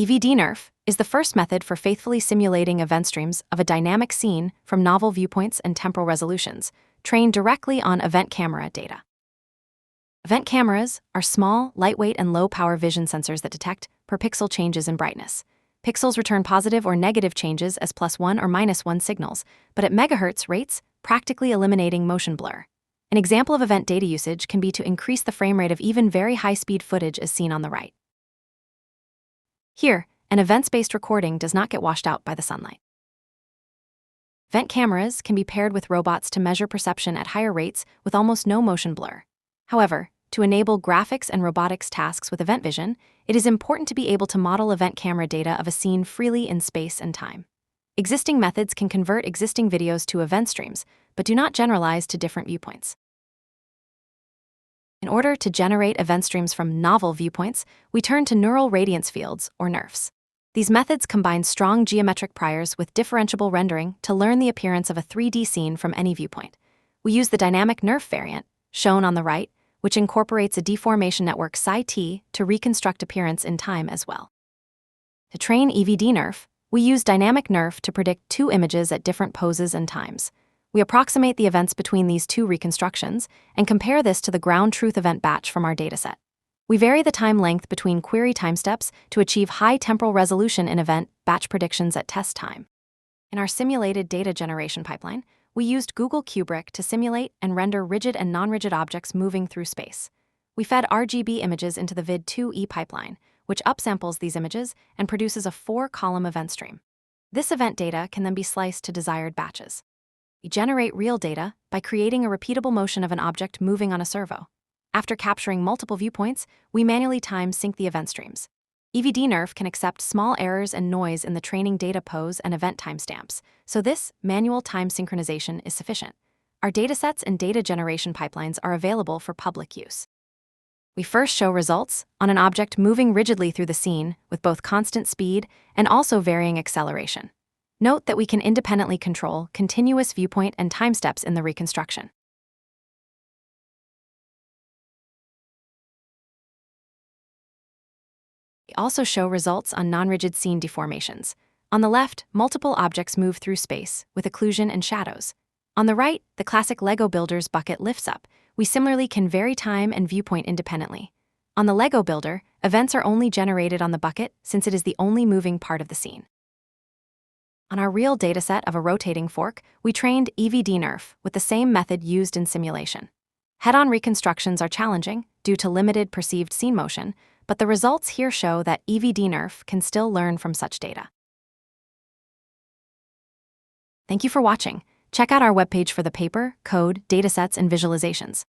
EvDNeRF is the first method for faithfully simulating event streams of a dynamic scene from novel viewpoints and temporal resolutions, trained directly on event camera data. Event cameras are small, lightweight, and low-power vision sensors that detect per-pixel changes in brightness. Pixels return positive or negative changes as +1 or -1 signals, but at megahertz rates, practically eliminating motion blur. An example of event data usage can be to increase the frame rate of even very high-speed footage as seen on the right. Here, an events-based recording does not get washed out by the sunlight. Event cameras can be paired with robots to measure perception at higher rates with almost no motion blur. However, to enable graphics and robotics tasks with event vision, it is important to be able to model event camera data of a scene freely in space and time. Existing methods can convert existing videos to event streams, but do not generalize to different viewpoints. In order to generate event streams from novel viewpoints, we turn to neural radiance fields, or NeRFs. These methods combine strong geometric priors with differentiable rendering to learn the appearance of a 3D scene from any viewpoint. We use the dynamic NeRF variant, shown on the right, which incorporates a deformation network psi-t to reconstruct appearance in time as well. To train EvDNeRF, we use dynamic NeRF to predict two images at different poses and times. We approximate the events between these two reconstructions and compare this to the ground truth event batch from our dataset. We vary the time length between query timesteps to achieve high temporal resolution in event batch predictions at test time. In our simulated data generation pipeline, we used Google Kubrick to simulate and render rigid and non-rigid objects moving through space. We fed RGB images into the vid2e pipeline, which upsamples these images and produces a 4-column event stream. This event data can then be sliced to desired batches. We generate real data by creating a repeatable motion of an object moving on a servo. After capturing multiple viewpoints, we manually time sync the event streams. EvDNeRF can accept small errors and noise in the training data pose and event timestamps, so this manual time synchronization is sufficient. Our datasets and data generation pipelines are available for public use. We first show results on an object moving rigidly through the scene with both constant speed and also varying acceleration. Note that we can independently control continuous viewpoint and time steps in the reconstruction. We also show results on non-rigid scene deformations. On the left, multiple objects move through space with occlusion and shadows. On the right, the classic Lego Builder's bucket lifts up. We similarly can vary time and viewpoint independently. On the Lego Builder, events are only generated on the bucket since it is the only moving part of the scene. On our real dataset of a rotating fork, we trained EvDNeRF with the same method used in simulation. Head-on reconstructions are challenging due to limited perceived scene motion, but the results here show that EvDNeRF can still learn from such data. Thank you for watching. Check out our webpage for the paper, code, datasets, and visualizations.